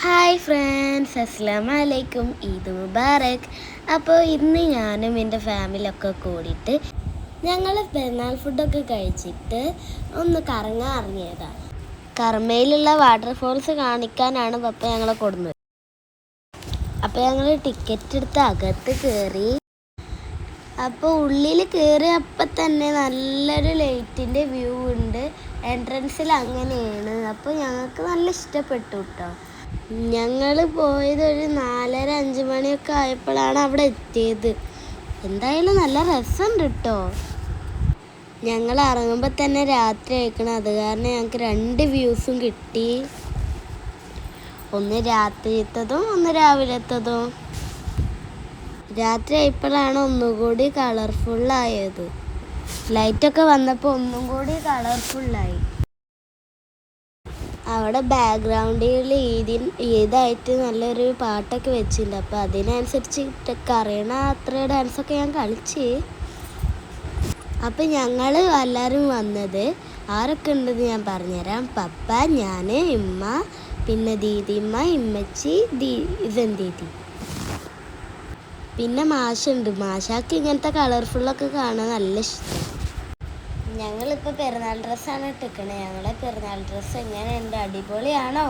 Hi friends, അസ്സലാമു അലൈക്കും. ഈദ് മുബാറക്. അപ്പോൾ ഇന്ന് ഞാനും എൻ്റെ ഫാമിലിയൊക്കെ കൂടിയിട്ട് ഞങ്ങൾ പെരുന്നാൾ ഫുഡൊക്കെ കഴിച്ചിട്ട് ഒന്ന് കറങ്ങാൻ ഇറങ്ങിയതാണ്. കർമ്മയിലുള്ള വാട്ടർഫോൾസ് കാണിക്കാനാണ് പപ്പ ഞങ്ങളെ കൊടുന്നത്. അപ്പോൾ ഞങ്ങൾ ടിക്കറ്റ് എടുത്ത് അകത്ത് കയറി. അപ്പോൾ ഉള്ളിൽ കയറിയപ്പോൾ തന്നെ നല്ലൊരു ലൈറ്റിൻ്റെ വ്യൂ ഉണ്ട്. എൻട്രൻസിൽ അങ്ങനെയാണ്. അപ്പോൾ ഞങ്ങൾക്ക് നല്ല ഇഷ്ടപ്പെട്ടു കേട്ടോ. ഞങ്ങൾ പോയത് ഒരു 4:30-5 മണിയൊക്കെ ആയപ്പോഴാണ് അവിടെ എത്തിയത്. എന്തായാലും നല്ല രസമുണ്ട് കേട്ടോ. ഞങ്ങൾ ഇറങ്ങുമ്പോൾ തന്നെ രാത്രി ആയിക്കണം. അത് കാരണം ഞങ്ങൾക്ക് 2 വ്യൂസും കിട്ടി. ഒന്ന് രാത്രിയത്തതും ഒന്ന് രാവിലത്തതും. രാത്രി ആയപ്പോഴാണ് ഒന്നുകൂടി കളർഫുള്ളായത്. ലൈറ്റൊക്കെ വന്നപ്പോൾ ഒന്നും കൂടി കളർഫുള്ളായി. അവിടെ ബാക്ക്ഗ്രൗണ്ടിൽ ഈദായിട്ട് നല്ലൊരു പാട്ടൊക്കെ വെച്ചിട്ടുണ്ട്. അപ്പോൾ അതിനനുസരിച്ച് അറിയണ അത്ര ഡാൻസൊക്കെ ഞാൻ കളിച്ച്. അപ്പം ഞങ്ങൾ എല്ലാവരും വന്നത് ആരൊക്കെ ഉണ്ടെന്ന് ഞാൻ പറഞ്ഞുതരാം. പപ്പ, ഞാൻ, ഉമ്മ, പിന്നെ ദീദിമ്മ, ഇമ്മച്ചി, ദീദി, പിന്നെ മാഷുണ്ട്. മാഷാക്ക് ഇങ്ങനത്തെ കളർഫുള്ളൊക്കെ കാണാൻ നല്ല ഇഷ്ടം. ഞങ്ങളിപ്പോൾ പെരുന്നാൾ ഡ്രസ്സാണ് ഇട്ടിക്കണേ. ഞങ്ങളെ പെരുന്നാൾ ഡ്രസ്സ് എങ്ങനെയുണ്ട്? അടിപൊളിയാണോ?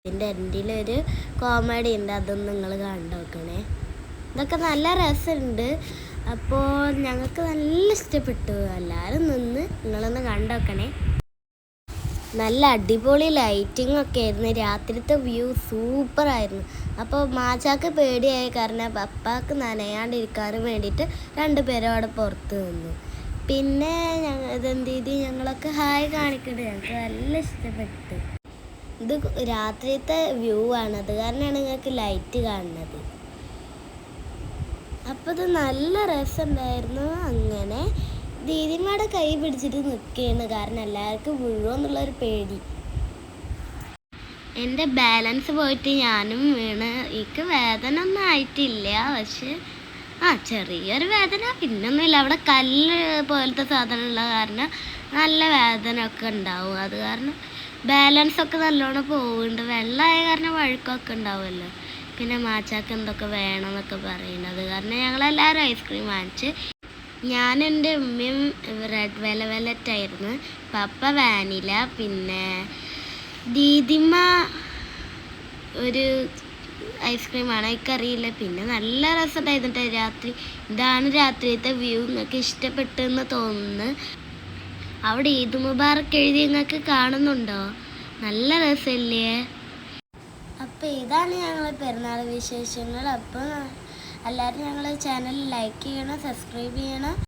ഇതിൻ്റെ എൻഡിലൊരു കോമഡി ഉണ്ട്, അതൊന്നും നിങ്ങൾ കണ്ടു നോക്കണേ. ഇതൊക്കെ നല്ല രസമുണ്ട്. അപ്പോൾ ഞങ്ങൾക്ക് നല്ല ഇഷ്ടപ്പെട്ടു. എല്ലാവരും നിന്ന് നിങ്ങളൊന്ന് കണ്ടു നോക്കണേ. നല്ല അടിപൊളി ലൈറ്റിംഗ് ഒക്കെ ആയിരുന്നു. രാത്രിത്തെ വ്യൂ സൂപ്പറായിരുന്നു. അപ്പോൾ മാച്ചാക്ക് പേടിയായ കാരണം പപ്പാക്ക് നനയാണ്ടിരിക്കാനും വേണ്ടിയിട്ട് 2 പേരും അവിടെ പുറത്ത് നിന്നു. പിന്നെ ഞങ്ങളൊക്കെ ഹായ് കാണിക്കട്ടെ. ഞങ്ങൾക്ക് നല്ല ഇഷ്ടപ്പെട്ടു. ഇത് രാത്രിയത്തെ വ്യൂ ആണ്, അത് കാരണമാണ് ഞങ്ങൾക്ക് ലൈറ്റ് കാണുന്നത്. അപ്പോൾ ഇത് നല്ല രസമുണ്ടായിരുന്നു. അങ്ങനെ ദീദിമാരുടെ കൈ പിടിച്ചിട്ട് നിൽക്കുകയാണ്, കാരണം എല്ലാവർക്കും വീഴുമെന്നുള്ളൊരു പേടി. എൻ്റെ ബാലൻസ് പോയിട്ട് ഞാനും വീണ്. എനിക്ക് വേദന ഒന്നും ആയിട്ടില്ല, പക്ഷെ ചെറിയൊരു വേദന. പിന്നൊന്നുമില്ല. അവിടെ കല്ല് പോലത്തെ സാധനം ഉള്ള കാരണം നല്ല വേദന ഒക്കെ ഉണ്ടാവും. അത് കാരണം ബാലൻസൊക്കെ നല്ലോണം പോകുന്നുണ്ട്. വെള്ളമായ കാരണം വഴുക്കൊക്കെ ഉണ്ടാവുമല്ലോ. പിന്നെ മാച്ചാക്ക് എന്തൊക്കെ വേണമെന്നൊക്കെ പറയുന്നത്. അത് കാരണം ഞങ്ങളെല്ലാവരും ഐസ്ക്രീം വാങ്ങിച്ച്. ഞാനും എൻ്റെ ഉമ്മയും റെഡ് വെൽവെറ്റ് ആയിരുന്നു. പപ്പ വാനില, പിന്നെ ദീദിമ്മ ഒരു ഐസ്ക്രീമാണ്, എനിക്കറിയില്ല. പിന്നെ നല്ല രസമുണ്ടായിരുന്നു രാത്രി. ഇതാണ് രാത്രിയത്തെ വ്യൂ. നിങ്ങൾക്ക് ഇഷ്ടപ്പെട്ടെന്ന് തോന്നുന്നു. അവിടെ ഈദ് മുബാറക് എഴുതി നിങ്ങൾക്ക് കാണുന്നുണ്ടോ? നല്ല രസമില്ലേ? അപ്പോൾ ഇതാണ് ഞങ്ങളെ പെരുന്നാൾ വിശേഷങ്ങൾ. അപ്പോൾ എല്ലാവരും ഞങ്ങളെ ചാനൽ ലൈക്ക് ചെയ്യണം, സബ്സ്ക്രൈബ് ചെയ്യണം.